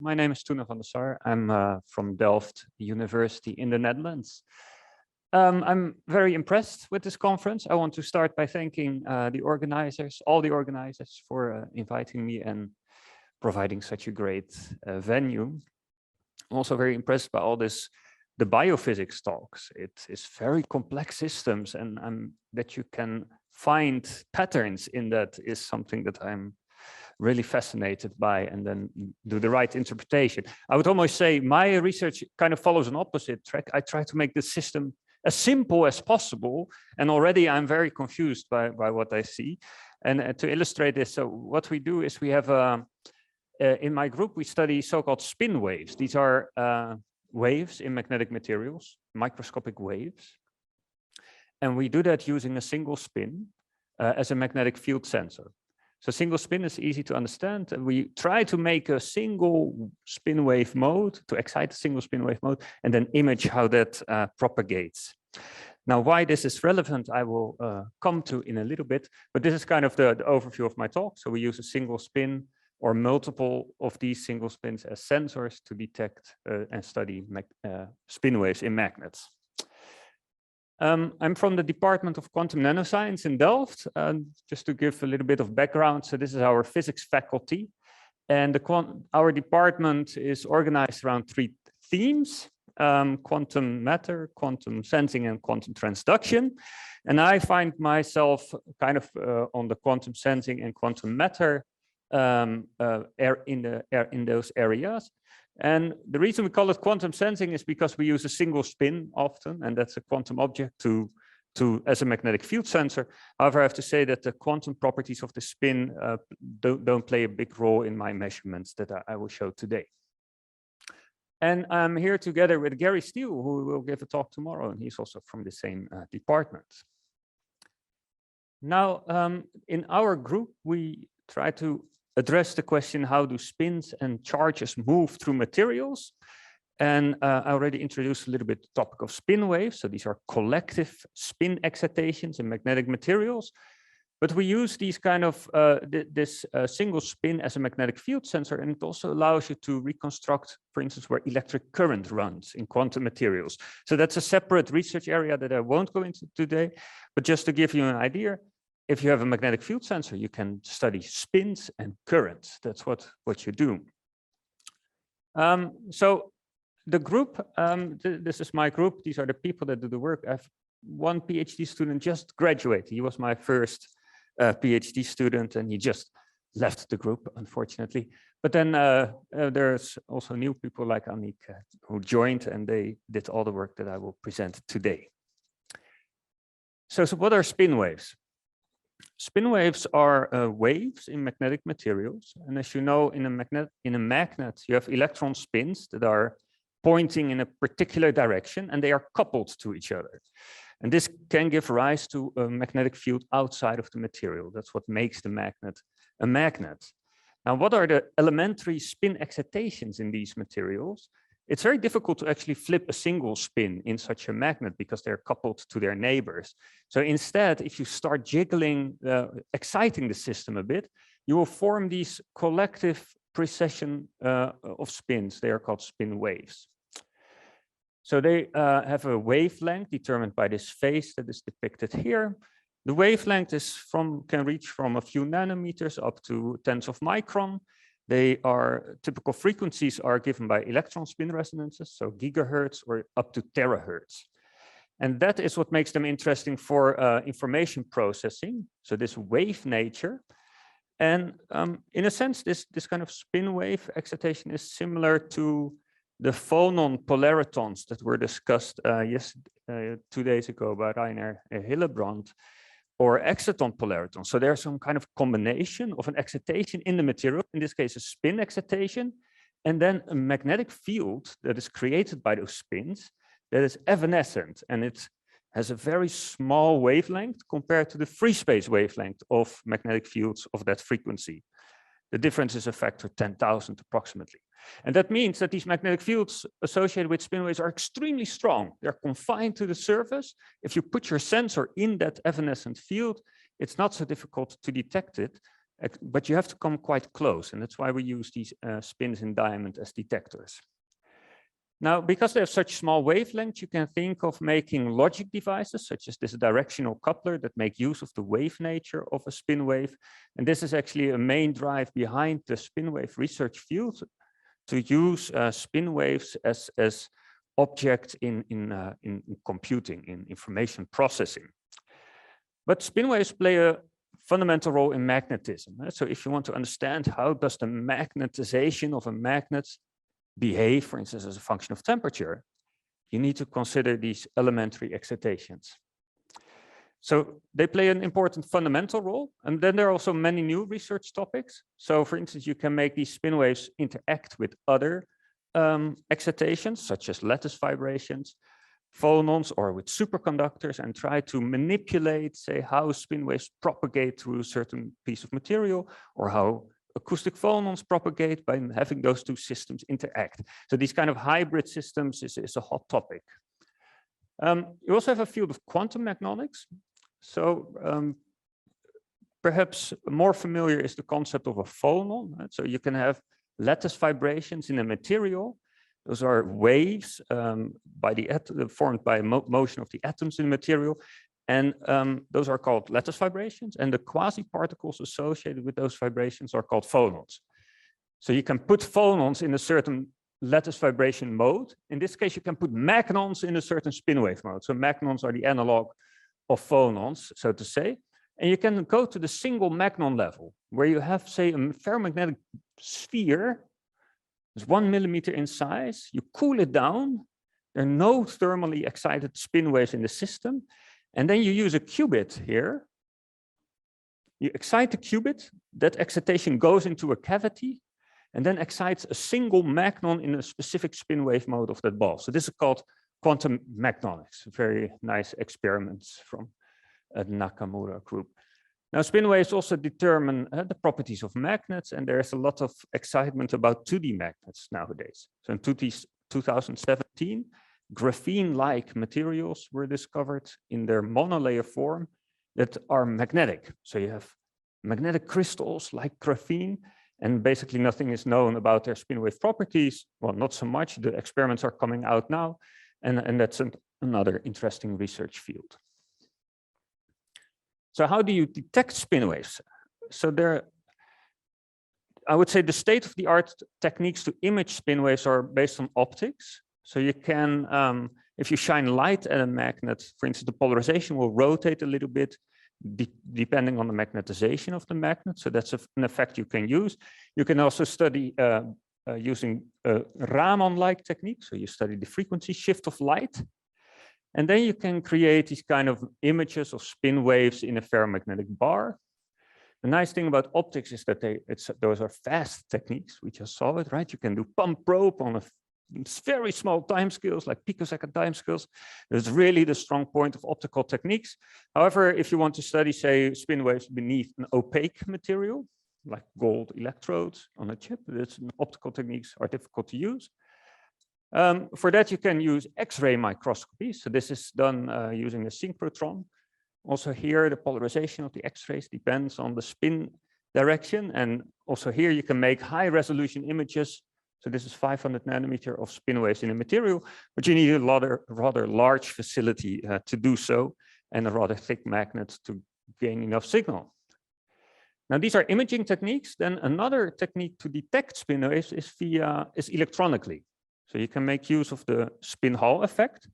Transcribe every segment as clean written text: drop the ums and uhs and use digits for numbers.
My name is Toeno van der Sar. I'm from Delft University in the Netherlands. I'm very impressed with this conference. I want to start by thanking the organizers, all the organizers, for inviting me and providing such a great venue. I'm also very impressed by all the biophysics talks. It is very complex systems, and that you can find patterns in that is something that I'm really fascinated by, and then do the right interpretation. I would almost say my research kind of follows an opposite track. I try to make the system as simple as possible, and already I'm very confused by what I see. And to illustrate this, so what we do is we have in my group we study so-called spin waves. These are waves in magnetic materials, microscopic waves, and we do that using a single spin as a magnetic field sensor. So single spin is easy to understand. We try to make a single spin wave mode, to excite a single spin wave mode, and then image how that propagates. Now, why this is relevant, I will come to in a little bit, but this is kind of the overview of my talk. So we use a single spin or multiple of these single spins as sensors to detect and study spin waves in magnets. I'm from the Department of Quantum Nanoscience in Delft. Just to give a little bit of background, so this is our physics faculty, and our department is organized around 3 themes: quantum matter, quantum sensing, and quantum transduction. And I find myself kind of on the quantum sensing and quantum matter in those areas. And the reason we call it quantum sensing is because we use a single spin often, and that's a quantum object as a magnetic field sensor. However, I have to say that the quantum properties of the spin don't play a big role in my measurements that I will show today. And I'm here together with Gary Steele, who will give a talk tomorrow, and he's also from the same department. Now, in our group, we try to address the question, how do spins and charges move through materials? And I already introduced a little bit the topic of spin waves. So these are collective spin excitations in magnetic materials. But we use these kind of this single spin as a magnetic field sensor, and it also allows you to reconstruct, for instance, where electric current runs in quantum materials. So that's a separate research area that I won't go into today. But just to give you an idea, if you have a magnetic field sensor, you can study spins and currents. That's what you do. So the group, this is my group. These are the people that do the work. I have one PhD student just graduated. He was my first PhD student, and he just left the group, unfortunately. But then there's also new people like Annick who joined, and they did all the work that I will present today. So what are spin waves? Spin waves are waves in magnetic materials. And as you know, in a magnet, you have electron spins that are pointing in a particular direction, and they are coupled to each other. And this can give rise to a magnetic field outside of the material. That's what makes the magnet a magnet. Now, what are the elementary spin excitations in these materials? It's very difficult to actually flip a single spin in such a magnet because they're coupled to their neighbors. So instead, if you start jiggling, exciting the system a bit, you will form these collective precession of spins. They are called spin waves. So they have a wavelength determined by this phase that is depicted here. The wavelength can reach from a few nanometers up to tens of micron. Typical frequencies are given by electron spin resonances, so gigahertz or up to terahertz. And that is what makes them interesting for information processing. So this wave nature. And in a sense, this kind of spin wave excitation is similar to the phonon polaritons that were discussed 2 days ago by Rainer Hillebrand, or exciton polaritons. So there's some kind of combination of an excitation in the material, in this case a spin excitation, and then a magnetic field that is created by those spins that is evanescent, and it has a very small wavelength compared to the free space wavelength of magnetic fields of that frequency. The difference is a factor 10,000 approximately. And that means that these magnetic fields associated with spin waves are extremely strong. They're confined to the surface. If you put your sensor in that evanescent field, it's not so difficult to detect it. but you have to come quite close, and that's why we use these spins in diamond as detectors. Now, because they have such small wavelengths, you can think of making logic devices, such as this directional coupler, that make use of the wave nature of a spin wave. And this is actually a main drive behind the spin wave research field, to use spin waves as objects in computing, in information processing. But spin waves play a fundamental role in magnetism. So if you want to understand how does the magnetization of a magnet behave, for instance, as a function of temperature, you need to consider these elementary excitations. So they play an important fundamental role. And then there are also many new research topics. So for instance, you can make these spin waves interact with other excitations, such as lattice vibrations, phonons, or with superconductors, and try to manipulate, say, how spin waves propagate through a certain piece of material, or how acoustic phonons propagate by having those two systems interact. So these kind of hybrid systems is a hot topic. You also have a field of quantum magnonics. So perhaps more familiar is the concept of a phonon. Right? So you can have lattice vibrations in a material. Those are waves formed by motion of the atoms in the material. And those are called lattice vibrations. And the quasi-particles associated with those vibrations are called phonons. So you can put phonons in a certain lattice vibration mode. In this case, you can put magnons in a certain spin wave mode. So magnons are the analog of phonons, so to say. And you can go to the single magnon level, where you have, say, a ferromagnetic sphere. It's 1 millimeter in size. You cool it down. There are no thermally excited spin waves in the system. And then you use a qubit here. You excite the qubit. That excitation goes into a cavity and then excites a single magnon in a specific spin wave mode of that ball. So this is called quantum magnonics. Very nice experiments from the Nakamura group. Now, spin waves also determine the properties of magnets, and there's a lot of excitement about 2D magnets nowadays. So in 2017, graphene-like materials were discovered in their monolayer form that are magnetic. So you have magnetic crystals like graphene, and basically nothing is known about their spin wave properties. Well, not so much. The experiments are coming out now, and that's another interesting research field. So how do you detect spin waves? So I would say the state-of-the-art techniques to image spin waves are based on optics. So you can, if you shine light at a magnet, for instance, the polarization will rotate a little bit depending on the magnetization of the magnet. So that's an effect you can use. You can also study using Raman-like technique. So you study the frequency shift of light. And then you can create these kind of images of spin waves in a ferromagnetic bar. The nice thing about optics is that those are fast techniques. We just saw it, right? You can do pump probe on very small time scales, like picosecond time scales. It's really the strong point of optical techniques. However, if you want to study, say, spin waves beneath an opaque material, like gold electrodes on a chip, optical techniques are difficult to use. For that, you can use X-ray microscopy. So this is done using a synchrotron. Also here, the polarization of the X-rays depends on the spin direction. And also here, you can make high-resolution images. So this is 500 nanometer of spin waves in a material, but you need a rather large facility to do so, and a rather thick magnet to gain enough signal. Now, these are imaging techniques. Then another technique to detect spin waves is electronically. So you can make use of the spin Hall effect,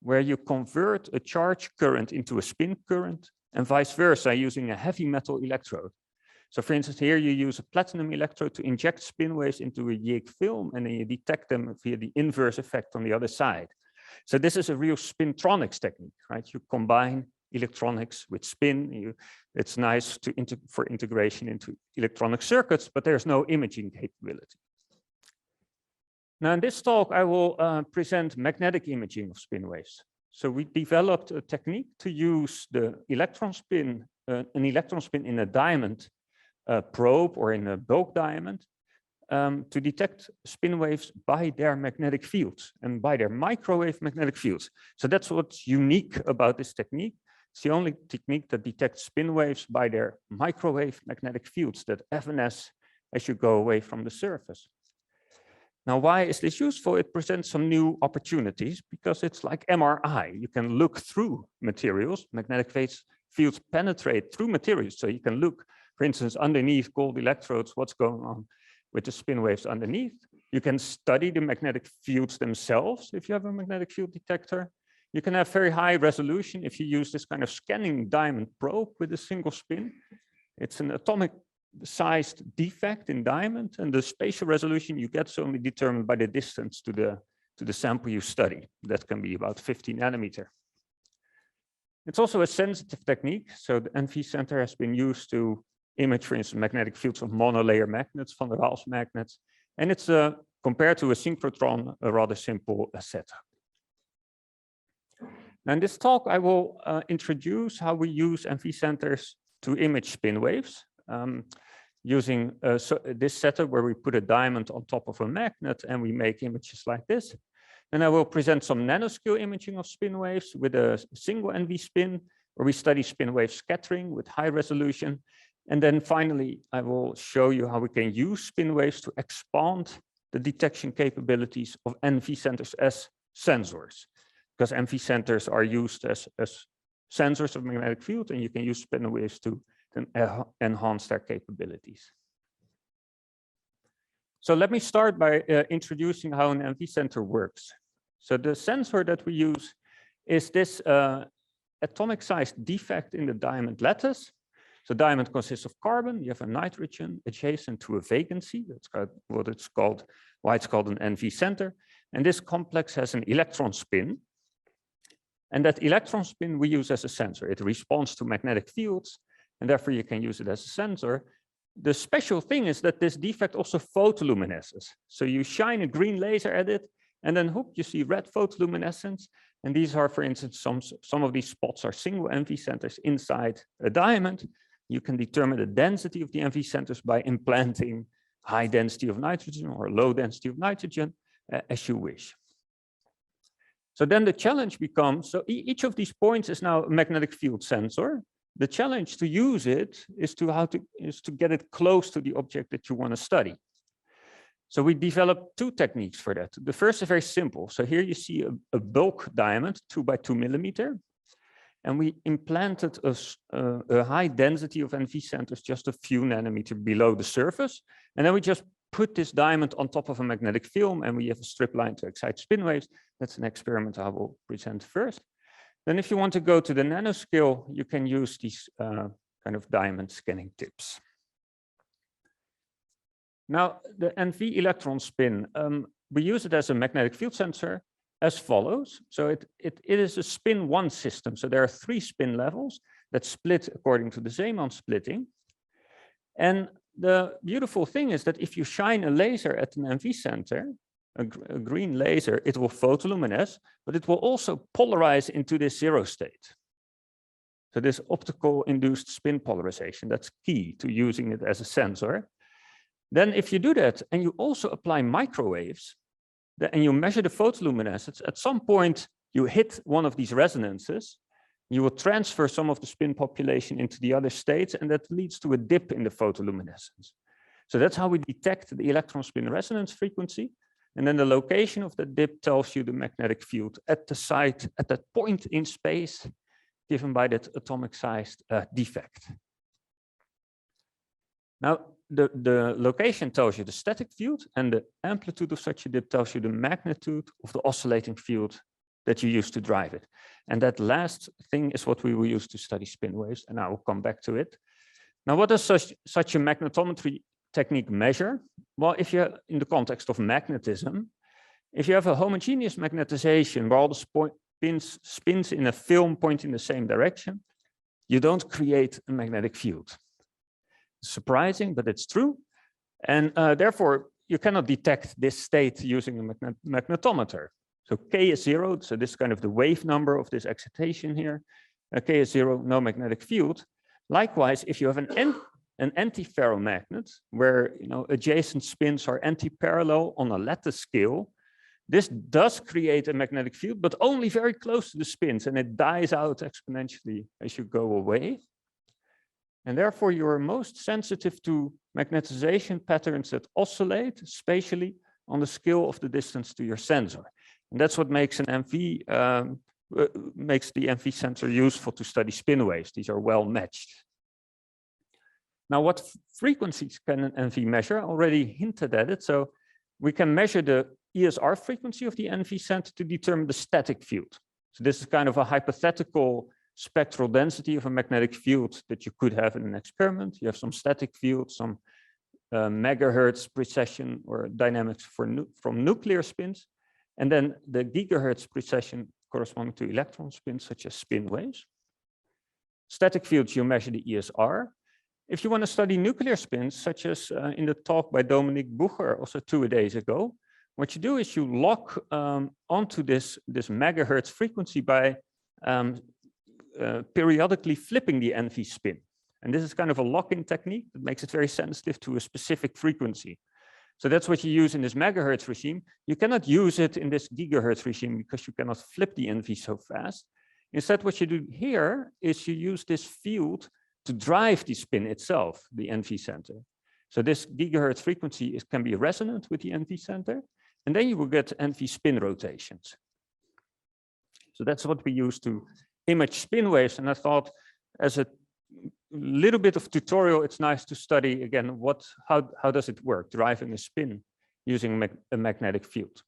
where you convert a charge current into a spin current, and vice versa using a heavy metal electrode. So for instance, here you use a platinum electrode to inject spin waves into a Yig film, and then you detect them via the inverse effect on the other side. So this is a real spintronics technique, right? You combine electronics with spin. It's nice for integration into electronic circuits, but there's no imaging capability. Now, in this talk, I will present magnetic imaging of spin waves. So we developed a technique to use the electron spin, an electron spin in a diamond probe or in a bulk diamond to detect spin waves by their magnetic fields and by their microwave magnetic fields. So that's what's unique about this technique. It's the only technique that detects spin waves by their microwave magnetic fields that evanesce as you go away from the surface. Now, why is this useful? It presents some new opportunities because it's like MRI. You can look through materials. Magnetic fields penetrate through materials. So you can look, for instance, underneath gold electrodes, what's going on with the spin waves underneath. You can study the magnetic fields themselves if you have a magnetic field detector. You can have very high resolution if you use this kind of scanning diamond probe with a single spin. It's an atomic sized defect in diamond, and the spatial resolution you get is only determined by the distance to the sample you study. That can be about 50 nanometer. It's also a sensitive technique. So the NV center has been used to image, for instance, magnetic fields of monolayer magnets, van der Waals magnets. And it's compared to a synchrotron, a rather simple setup. Now in this talk, I will introduce how we use NV centers to image spin waves using this setup where we put a diamond on top of a magnet and we make images like this. And I will present some nanoscale imaging of spin waves with a single NV spin, where we study spin wave scattering with high resolution. And then finally, I will show you how we can use spin waves to expand the detection capabilities of NV centers as sensors, because NV centers are used as sensors of magnetic field, and you can use spin waves to enhance their capabilities. So let me start by introducing how an NV center works. So the sensor that we use is this atomic sized defect in the diamond lattice. So diamond consists of carbon. You have a nitrogen adjacent to a vacancy. That's what it's called, why it's called an NV center. And this complex has an electron spin. And that electron spin we use as a sensor. It responds to magnetic fields, and therefore you can use it as a sensor. The special thing is that this defect also photoluminesces. So you shine a green laser at it, and then whoop, you see red photoluminescence. And these are, for instance, some of these spots are single NV centers inside a diamond. You can determine the density of the NV centers by implanting high density of nitrogen or low density of nitrogen, as you wish. So then the challenge becomes, so each of these points is now a magnetic field sensor. The challenge to use it is to get it close to the object that you want to study. So we developed two techniques for that. The first is very simple. So here you see a bulk diamond, 2 by 2 millimeter. And we implanted a high density of NV centers just a few nanometers below the surface. And then we just put this diamond on top of a magnetic film, and we have a strip line to excite spin waves. That's an experiment I will present first. Then if you want to go to the nanoscale, you can use these kind of diamond scanning tips. Now, the NV electron spin, we use it as a magnetic field sensor as follows. So it is a spin one system. So there are 3 spin levels that split according to the Zeeman splitting. And the beautiful thing is that if you shine a laser at an NV center, a green laser, it will photoluminesce, but it will also polarize into this 0 state. So this optical induced spin polarization, that's key to using it as a sensor. Then if you do that and you also apply microwaves and you measure the photoluminescence, at some point you hit one of these resonances, you will transfer some of the spin population into the other states, and that leads to a dip in the photoluminescence. So that's how we detect the electron spin resonance frequency. And then the location of the dip tells you the magnetic field at the site, at that point in space, given by that atomic sized defect. Now, the location tells you the static field, and the amplitude of such a dip tells you the magnitude of the oscillating field that you use to drive it. And that last thing is what we will use to study spin waves, and I will come back to it. Now, what does such a magnetometry technique measure? Well, if you, in the context of magnetism, if you have a homogeneous magnetization where all the spins in a film point in the same direction, you don't create a magnetic field. It's surprising, but it's true. And therefore, you cannot detect this state using a magnetometer. So K is 0, so this is kind of the wave number of this excitation here. K is 0, no magnetic field. Likewise, if you have an antiferromagnet where adjacent spins are anti-parallel on a lattice scale, This does create a magnetic field, but only very close to the spins, and it dies out exponentially as you go away. And therefore, you are most sensitive to magnetization patterns that oscillate spatially on the scale of the distance to your sensor. And that's what makes an MV, makes the MV sensor useful to study spin waves. These are well matched. Now, what frequencies can an NV measure? I already hinted at it. So we can measure the ESR frequency of the NV center to determine the static field. So this is kind of a hypothetical spectral density of a magnetic field that you could have in an experiment. You have some static field, some megahertz precession or dynamics from nuclear spins, and then the gigahertz precession corresponding to electron spins, such as spin waves. Static fields, you measure the ESR. If you want to study nuclear spins, such as in the talk by Dominique Bucher also 2 days ago, what you do is you lock onto this megahertz frequency by periodically flipping the NV spin. And this is kind of a lock-in technique that makes it very sensitive to a specific frequency. So that's what you use in this megahertz regime. You cannot use it in this gigahertz regime because you cannot flip the NV so fast. Instead, what you do here is you use this field to drive the spin itself, the NV center. So this gigahertz frequency can be resonant with the NV center, and then you will get NV spin rotations. So that's what we use to image spin waves. And I thought, as a little bit of tutorial, it's nice to study again how does it work, driving a spin using a magnetic field.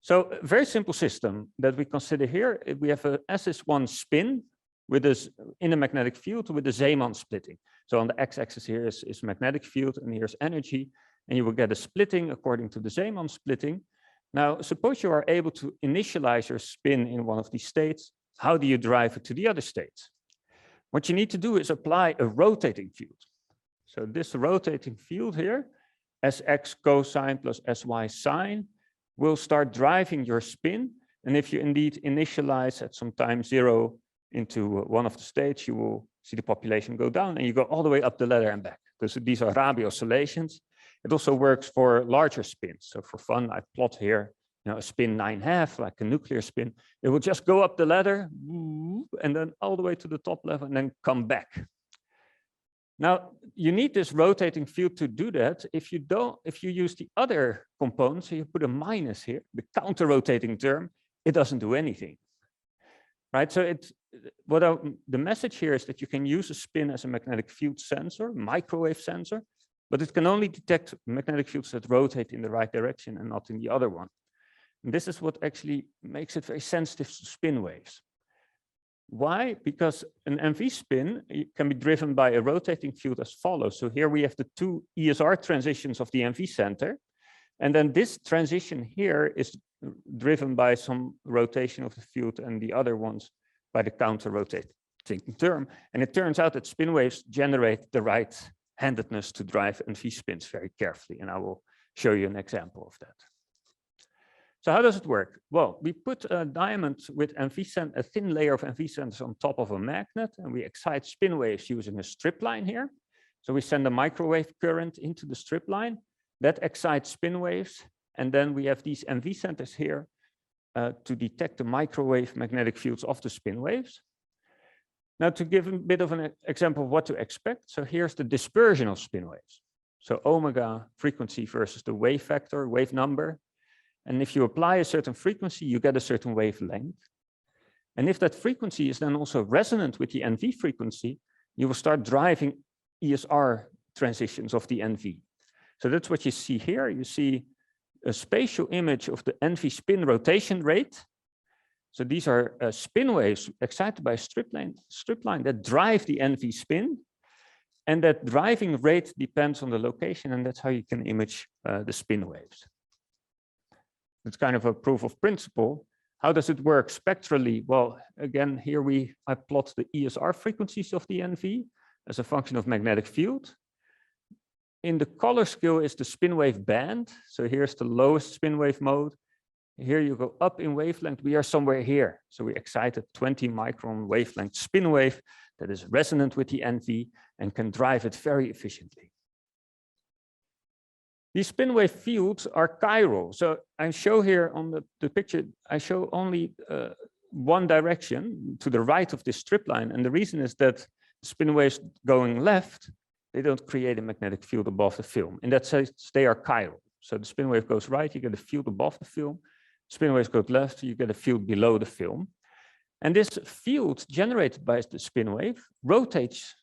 So a very simple system that we consider here, we have a SS1 spin with this in a magnetic field with the Zeeman splitting. So on the x-axis here is magnetic field, and here's energy, and you will get a splitting according to the Zeeman splitting. Now, suppose you are able to initialize your spin in one of these states. How do you drive it to the other states? What you need to do is apply a rotating field. So this rotating field here, Sx cosine plus Sy sine, will start driving your spin. And if you indeed initialize at some time 0 into one of the states, you will see the population go down, and you go all the way up the ladder and back. So these are Rabi oscillations. It also works for larger spins. So for fun, I plot here a spin 9/2, like a nuclear spin. It will just go up the ladder and then all the way to the top level and then come back. Now, you need this rotating field to do that. If you use the other component, so you put a minus here, the counter-rotating term, it doesn't do anything. Right? So the message here is that you can use a spin as a magnetic field sensor, microwave sensor, but it can only detect magnetic fields that rotate in the right direction and not in the other one. And this is what actually makes it very sensitive to spin waves. Why? Because an MV spin can be driven by a rotating field as follows. So here we have the 2 ESR transitions of the MV center. And then this transition here is driven by some rotation of the field, and the other ones by the counter-rotating term. And it turns out that spin waves generate the right-handedness to drive NV spins very carefully. And I will show you an example of that. So how does it work? Well, we put a diamond with a thin layer of NV centers on top of a magnet, and we excite spin waves using a strip line here. So we send a microwave current into the strip line that excites spin waves, and then we have these NV centers here to detect the microwave magnetic fields of the spin waves. Now, to give a bit of an example of what to expect, so here's the dispersion of spin waves. So omega frequency versus the wave factor, wave number. And if you apply a certain frequency, you get a certain wavelength. And if that frequency is then also resonant with the NV frequency, you will start driving ESR transitions of the NV. So that's what you see here. You see a spatial image of the NV spin rotation rate. So these are spin waves excited by a strip line that drive the NV spin. And that driving rate depends on the location, and that's how you can image the spin waves. It's kind of a proof of principle. How does it work spectrally? Well, again, here I plot the ESR frequencies of the NV as a function of magnetic field. In the color scale is the spin wave band. So here's the lowest spin wave mode. Here you go up in wavelength. We are somewhere here. So we excite a 20 micron wavelength spin wave that is resonant with the NV and can drive it very efficiently. These spin wave fields are chiral. So I show here on the picture, I show only one direction to the right of this strip line. And the reason is that spin waves going left, they don't create a magnetic field above the film. In that sense, they are chiral. So the spin wave goes right, you get a field above the film. Spin waves go left, you get a field below the film. And this field generated by the spin wave rotates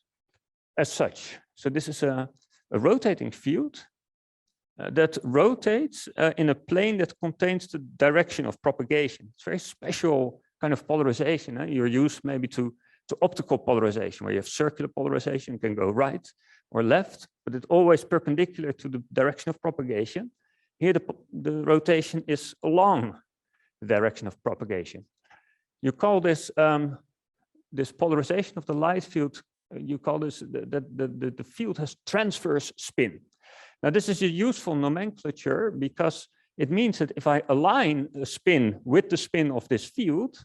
as such. So this is a rotating field that rotates in a plane that contains the direction of propagation. It's a very special kind of polarization. You're used maybe to optical polarization, where you have circular polarization, can go right or left, but it's always perpendicular to the direction of propagation. Here, the rotation is along the direction of propagation. You call this this polarization of the light field. You call this the field has transverse spin. Now, this is a useful nomenclature because it means that if I align a spin with the spin of this field,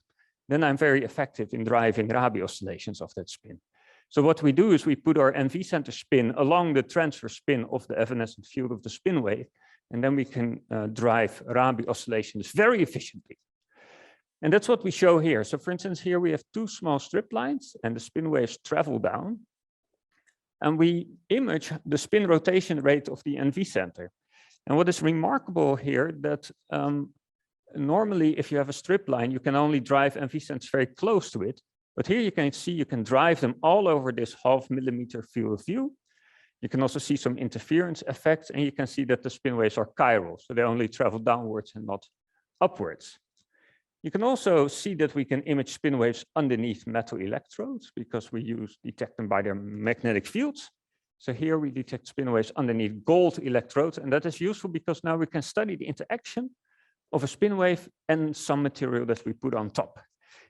then I'm very effective in driving Rabi oscillations of that spin. So what we do is we put our NV center spin along the transverse spin of the evanescent field of the spin wave, and then we can drive Rabi oscillations very efficiently. And that's what we show here. So for instance, here we have two small strip lines and the spin waves travel down. And we image the spin rotation rate of the NV center. And what is remarkable here that normally if you have a strip line, you can only drive NV centers very close to it. But here you can see you can drive them all over this 0.5 millimeter field of view. You can also see some interference effects, and you can see that the spin waves are chiral. So they only travel downwards and not upwards. You can also see that we can image spin waves underneath metal electrodes because we detect them by their magnetic fields. So here we detect spin waves underneath gold electrodes, and that is useful because now we can study the interaction of a spin wave and some material that we put on top.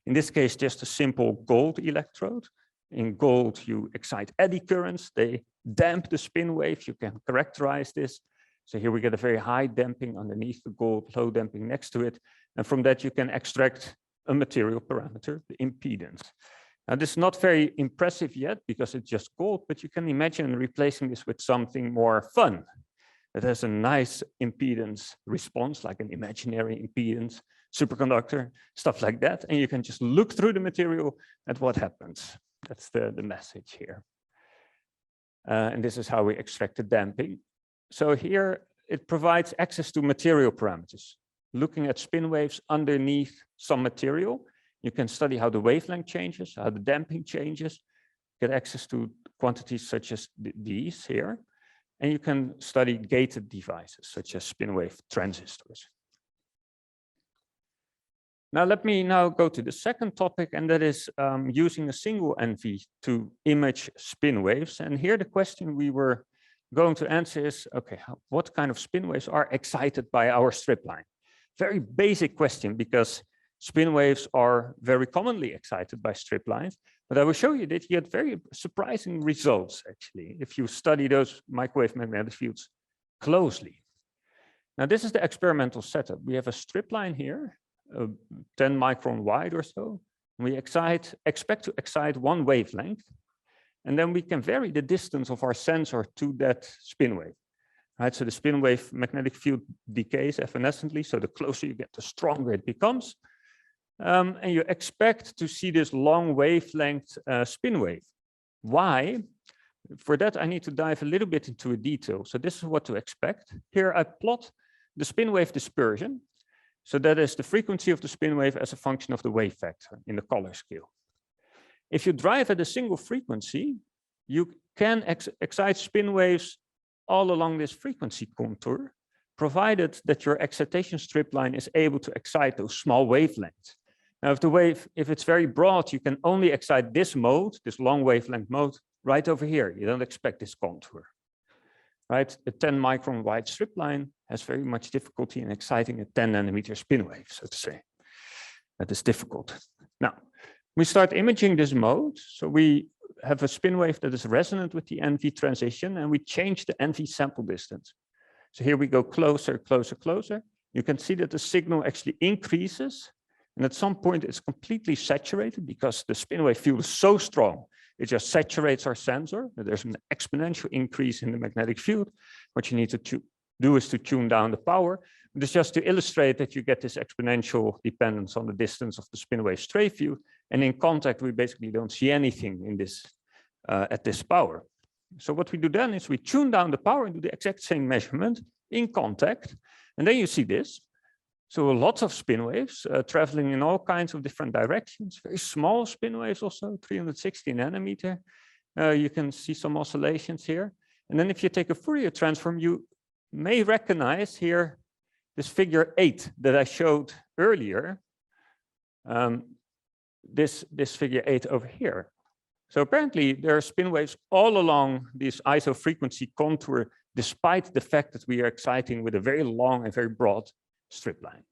In this case, just a simple gold electrode. In gold, you excite eddy currents. They damp the spin wave. You can characterize this. So here we get a very high damping underneath the gold, low damping next to it. And from that, you can extract a material parameter, the impedance. Now, this is not very impressive yet because it's just gold, but you can imagine replacing this with something more fun that has a nice impedance response, like an imaginary impedance superconductor, stuff like that. And you can just look through the material at what happens. That's the message here. And this is how we extract the damping. So here it provides access to material parameters. Looking at spin waves underneath some material, you can study how the wavelength changes, how the damping changes, get access to quantities such as these here. And you can study gated devices such as spin wave transistors. Now, let me now go to the second topic, and that is using a single NV to image spin waves. And here the question we were going to answer is, okay, what kind of spin waves are excited by our strip line? Very basic question, because spin waves are very commonly excited by strip lines. But I will show you that you get very surprising results, actually, if you study those microwave magnetic fields closely. Now, this is the experimental setup. We have a strip line here, 10 micron wide or so. We expect to excite one wavelength, and then we can vary the distance of our sensor to that spin wave. Right, so the spin wave magnetic field decays evanescently, so the closer you get, the stronger it becomes. And you expect to see this long wavelength spin wave. Why? For that, I need to dive a little bit into a detail. So this is what to expect. Here I plot the spin wave dispersion. So that is the frequency of the spin wave as a function of the wave factor in the color scale. If you drive at a single frequency, you can excite spin waves all along this frequency contour, provided that your excitation strip line is able to excite those small wavelengths. Now, if it's very broad, you can only excite this mode, this long wavelength mode, right over here. You don't expect this contour, right? A 10 micron wide strip line has very much difficulty in exciting a 10 nanometer spin wave, so to say. That is difficult. Now, we start imaging this mode. So we have a spin wave that is resonant with the NV transition, and we change the NV sample distance. So here we go closer, closer, closer. You can see that the signal actually increases. And at some point, it's completely saturated because the spin wave field is so strong, it just saturates our sensor. There's an exponential increase in the magnetic field. What you need to do is to tune down the power. This is just to illustrate that you get this exponential dependence on the distance of the spin wave stray field. And in contact, we basically don't see anything in this at this power. So what we do then is we tune down the power and do the exact same measurement in contact. And then you see this. So lots of spin waves traveling in all kinds of different directions, very small spin waves also, 360 nanometer. You can see some oscillations here. And then if you take a Fourier transform, you may recognize here this figure 8 that I showed earlier. This figure 8 over here. So apparently there are spin waves all along this isofrequency contour, despite the fact that we are exciting with a very long and very broad strip line.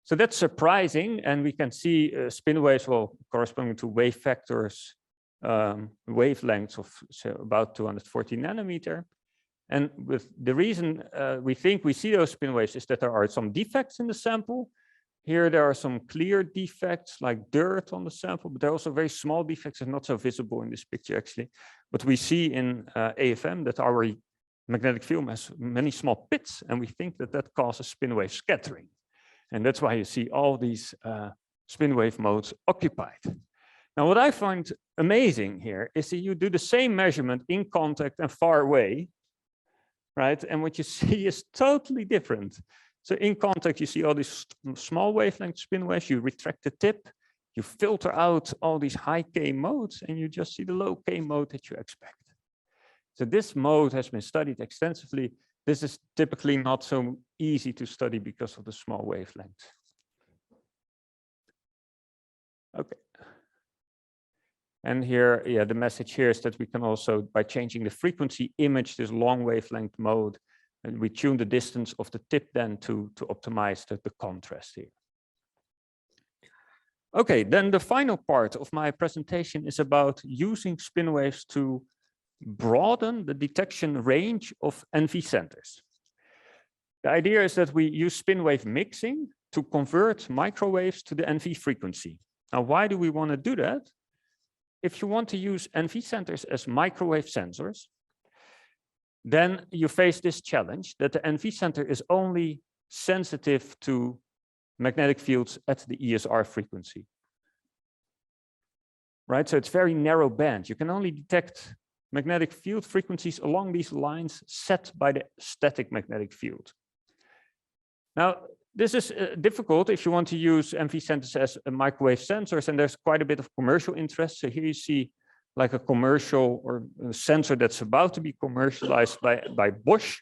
So that's surprising, and we can see spin waves, well, corresponding to wave factors, wavelengths of about 240 nanometer. And with the reason we think we see those spin waves is that there are some defects in the sample. Here there are some clear defects like dirt on the sample, but there are also very small defects and not so visible in this picture actually. But we see in AFM that our magnetic field has many small pits, and we think that that causes spin wave scattering. And that's why you see all these spin wave modes occupied. Now, what I find amazing here is that you do the same measurement in contact and far away, right? And what you see is totally different. So in contact, you see all these small wavelength spin waves, you retract the tip, you filter out all these high K modes, and you just see the low K mode that you expect. So this mode has been studied extensively. This is typically not so easy to study because of the small wavelength. Okay. And here, yeah, the message here is that we can also, by changing the frequency, image this long wavelength mode, and we tune the distance of the tip then to optimize the contrast here. Okay, then the final part of my presentation is about using spin waves to broaden the detection range of NV centers. The idea is that we use spin wave mixing to convert microwaves to the NV frequency. Now, why do we want to do that? If you want to use NV centers as microwave sensors, then you face this challenge that the NV center is only sensitive to magnetic fields at the ESR frequency. Right, so it's very narrow band. You can only detect magnetic field frequencies along these lines set by the static magnetic field. Now, this is difficult if you want to use NV centers as microwave sensors, and there's quite a bit of commercial interest. So here you see like a commercial or a sensor that's about to be commercialized by Bosch.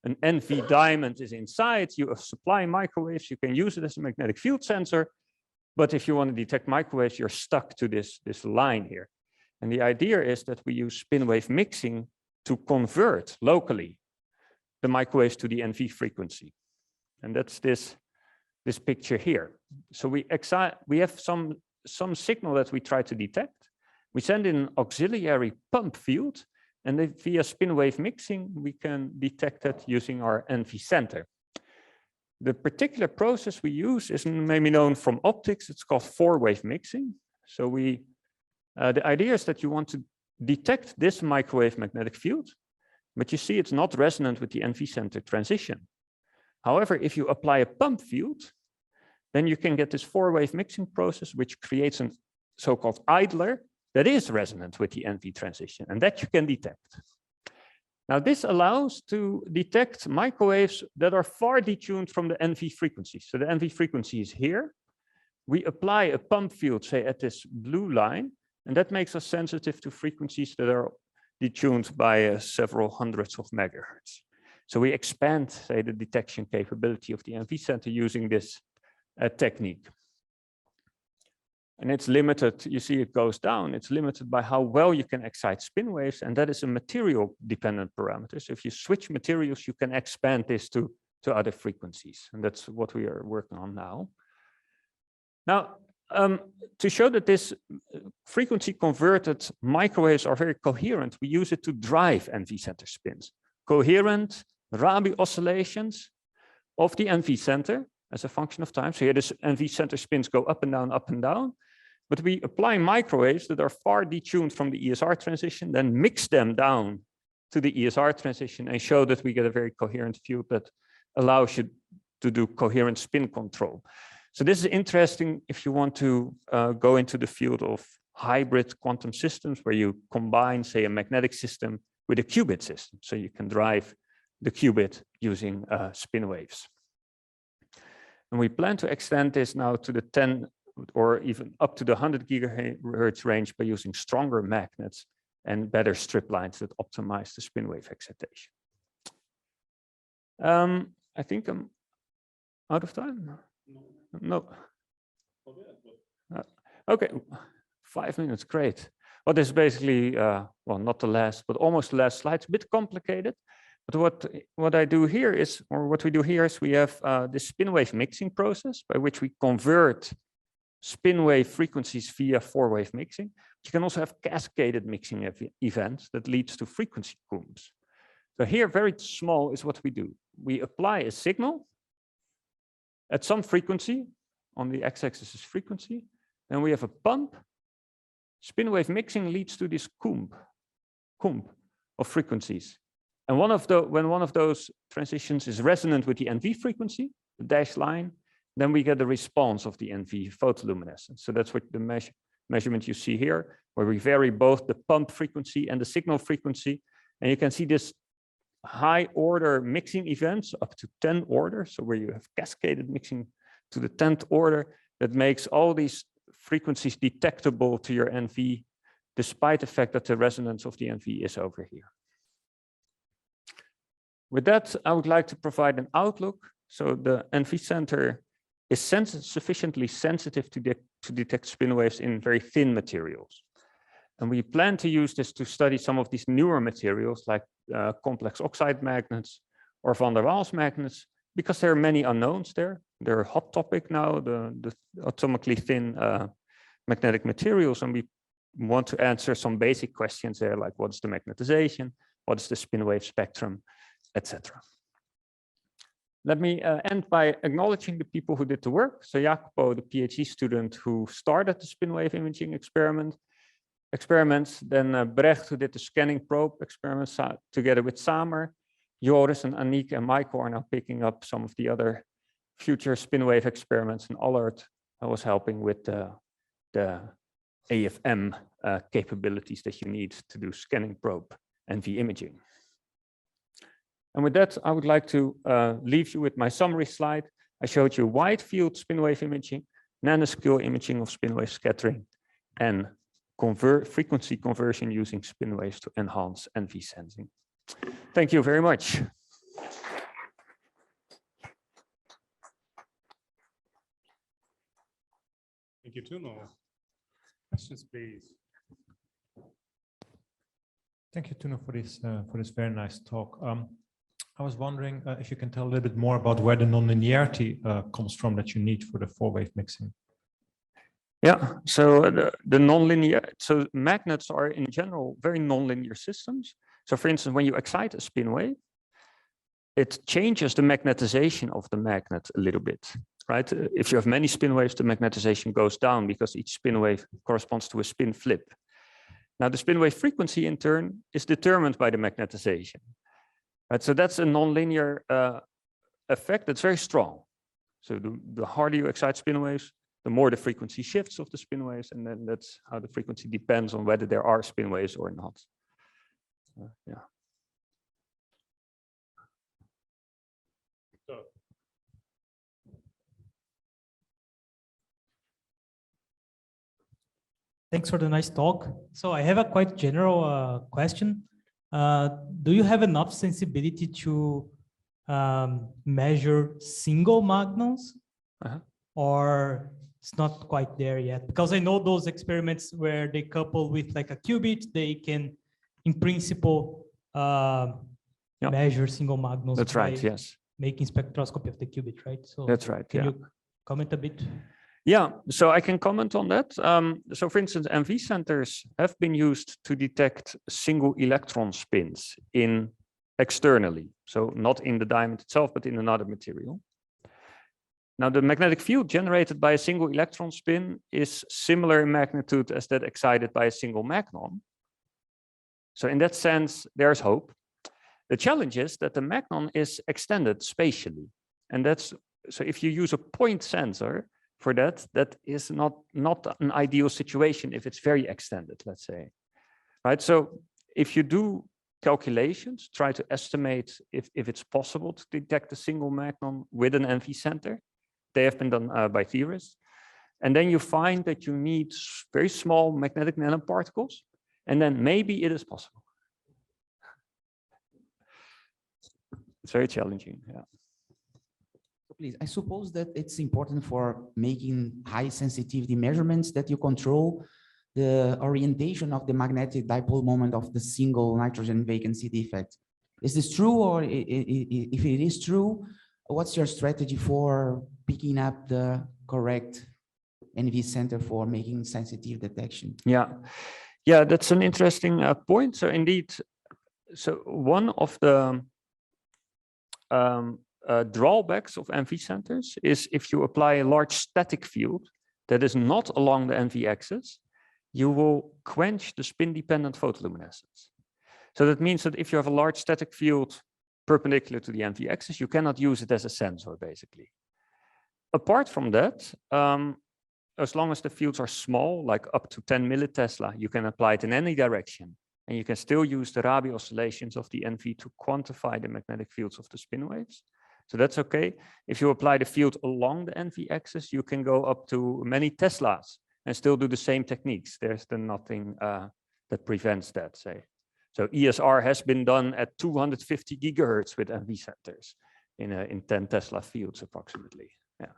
An NV diamond is inside, you supply microwaves, you can use it as a magnetic field sensor. But if you want to detect microwaves, you're stuck to this line here. And the idea is that we use spin wave mixing to convert locally the microwaves to the NV frequency. And that's this picture here. So we have some signal that we try to detect. We send in an auxiliary pump field, and then via spin wave mixing, we can detect it using our NV center. The particular process we use is maybe known from optics. It's called 4-wave mixing. So the idea is that you want to detect this microwave magnetic field, but you see it's not resonant with the NV center transition. However, if you apply a pump field, then you can get this 4-wave mixing process, which creates a so-called idler that is resonant with the NV transition, and that you can detect. Now, this allows to detect microwaves that are far detuned from the NV frequency. So the NV frequency is here. We apply a pump field, say, at this blue line, and that makes us sensitive to frequencies that are detuned by several hundreds of megahertz. So we expand, say, the detection capability of the NV center using this technique. And it's limited, you see it goes down, it's limited by how well you can excite spin waves, and that is a material dependent parameter. So if you switch materials, you can expand this to other frequencies, and that's what we are working on now. Now, to show that this frequency converted microwaves are very coherent, we use it to drive NV center spins. Coherent Rabi oscillations of the NV center as a function of time. So here this NV center spins go up and down, but we apply microwaves that are far detuned from the ESR transition, then mix them down to the ESR transition and show that we get a very coherent field that allows you to do coherent spin control. So this is interesting if you want to go into the field of hybrid quantum systems where you combine, say, a magnetic system with a qubit system. So you can drive the qubit using spin waves. And we plan to extend this now to the 10 or even up to the 100 gigahertz range by using stronger magnets and better strip lines that optimize the spin wave excitation. I think I'm out of time. No. Okay, 5 minutes, great. Well, this is basically, well, not the last, but almost the last slide. It's a bit complicated, but what I do here is, or what we do here is we have this spin wave mixing process by which we convert spin wave frequencies via 4-wave mixing. You can also have cascaded mixing events that leads to frequency combs. So here, very small is what we do. We apply a signal at some frequency, on the x-axis is frequency, and we have a pump. Spin wave mixing leads to this comb of frequencies. And when one of those transitions is resonant with the NV frequency, the dashed line, then we get the response of the NV photoluminescence. So that's what the measurement you see here, where we vary both the pump frequency and the signal frequency. And you can see this high order mixing events up to 10 orders. So where you have cascaded mixing to the 10th order, that makes all these frequencies detectable to your NV, despite the fact that the resonance of the NV is over here. With that, I would like to provide an outlook. So the NV center is sufficiently sensitive to detect spin waves in very thin materials. And we plan to use this to study some of these newer materials like complex oxide magnets or van der Waals magnets, because there are many unknowns there. They're a hot topic now, the atomically thin magnetic materials, and we want to answer some basic questions there, like what's the magnetization, what's the spin wave spectrum, etc. Let me end by acknowledging the people who did the work. So Jacopo, the PhD student who started the spin wave imaging experiments, then Brecht, who did the scanning probe experiments together with Samer, Joris and Aniek and Michael are now picking up some of the other future spin wave experiments, and Allard was helping with the AFM capabilities that you need to do scanning probe NV imaging. And with that, I would like to leave you with my summary slide. I showed you wide field spin wave imaging, nanoscale imaging of spin wave scattering, and frequency conversion using spin waves to enhance NV sensing. Thank you very much. Thank you, Toeno. Questions, please. Thank you, Toeno, for this very nice talk. I was wondering if you can tell a little bit more about where the nonlinearity comes from that you need for the 4-wave mixing. Yeah, so the nonlinear, so magnets are in general very nonlinear systems. So for instance, when you excite a spin wave, it changes the magnetization of the magnet a little bit, right? If you have many spin waves, the magnetization goes down because each spin wave corresponds to a spin flip. Now the spin wave frequency in turn is determined by the magnetization. Right, so that's a nonlinear effect that's very strong. So the harder you excite spin waves, the more the frequency shifts of the spin waves, and then that's how the frequency depends on whether there are spin waves or not. Yeah. Thanks for the nice talk. So I have a quite general question. Do you have enough sensibility to measure single magnons, or it's not quite there yet? Because I know those experiments where they couple with like a qubit, they can, in principle, measure single magnons. That's right. Yes. Making spectroscopy of the qubit, right? So that's right. Can you comment a bit? Yeah, so I can comment on that. So for instance, NV centers have been used to detect single electron spins externally. So not in the diamond itself, but in another material. Now the magnetic field generated by a single electron spin is similar in magnitude as that excited by a single magnon. So in that sense, there's hope. The challenge is that the magnon is extended spatially. And that's, so if you use a point sensor for that, that is not an ideal situation if it's very extended, let's say, right? So if you do calculations, try to estimate if it's possible to detect a single magnon with an NV center. They have been done by theorists. And then you find that you need very small magnetic nanoparticles, and then maybe it is possible. It's very challenging, yeah. Please, I suppose that it's important for making high sensitivity measurements that you control the orientation of the magnetic dipole moment of the single nitrogen vacancy defect. Is this true? Or if it is true, what's your strategy for picking up the correct NV center for making sensitive detection? Yeah, that's an interesting point. So indeed, so one of the drawbacks of NV centers is if you apply a large static field that is not along the NV axis, you will quench the spin-dependent photoluminescence. So that means that if you have a large static field perpendicular to the NV axis, you cannot use it as a sensor, basically. Apart from that, as long as the fields are small, like up to 10 millitesla, you can apply it in any direction. And you can still use the Rabi oscillations of the NV to quantify the magnetic fields of the spin waves. So that's okay. If you apply the field along the NV axis, you can go up to many Teslas and still do the same techniques. There's then nothing that prevents that, say. So ESR has been done at 250 gigahertz with NV centers in 10 Tesla fields approximately. Yeah.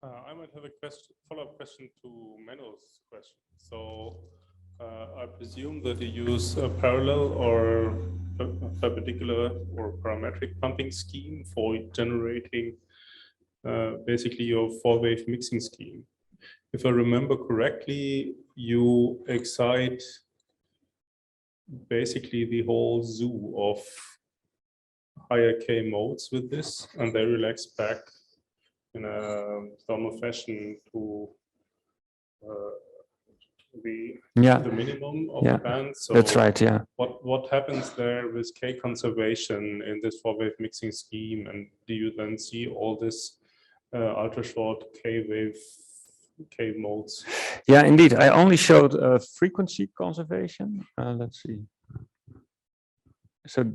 I might have a follow-up question to Menno's question. So I presume that you use a parallel or a perpendicular or parametric pumping scheme for generating basically your four-wave mixing scheme. If I remember correctly, you excite basically the whole zoo of higher K modes with this, and they relax back in a thermal fashion to the minimum of the band. So that's right, yeah. What happens there with K conservation in this four-wave mixing scheme, and do you then see all this ultra-short K modes? Yeah, indeed. I only showed frequency conservation. Let's see. So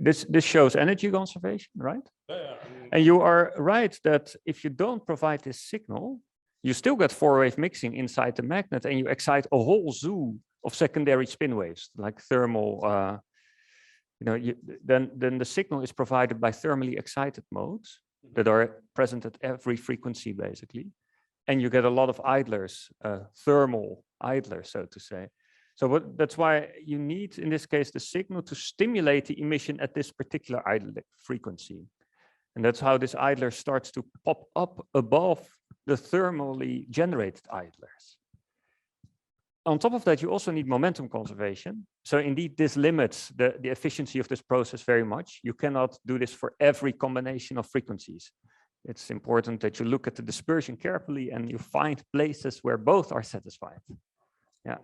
this shows energy conservation, right? Yeah, and you are right that if you don't provide this signal, you still get four-wave mixing inside the magnet, and you excite a whole zoo of secondary spin waves, like thermal. Then the signal is provided by thermally excited modes that are present at every frequency, basically. And you get a lot of idlers, thermal idlers, so to say. So that's why you need, in this case, the signal to stimulate the emission at this particular idler frequency. And that's how this idler starts to pop up above the thermally generated idlers. On top of that, you also need momentum conservation. So indeed, this limits the efficiency of this process very much. You cannot do this for every combination of frequencies. It's important that you look at the dispersion carefully and you find places where both are satisfied. Yeah.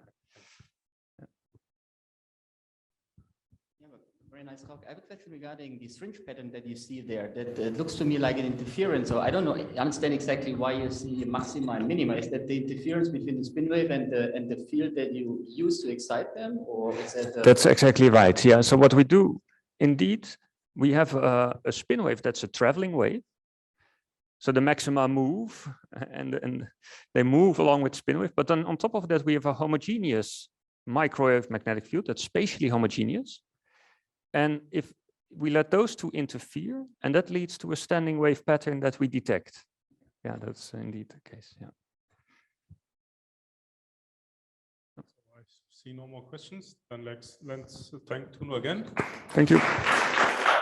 Very nice talk. I have a question regarding the fringe pattern that you see there. That it looks to me like an interference. So I don't know. I understand exactly why you see maxima and minima. Is that the interference between the spin wave and the field that you use to excite them, or is that? That's exactly right. Yeah. So what we do, indeed, we have a spin wave that's a traveling wave. So the maxima move, and they move along with spin wave. But then on top of that, we have a homogeneous microwave magnetic field that's spatially homogeneous. And if we let those two interfere, and that leads to a standing wave pattern that we detect. Yeah, that's indeed the case. Yeah. I see no more questions. Then let's thank Toeno again. Thank you.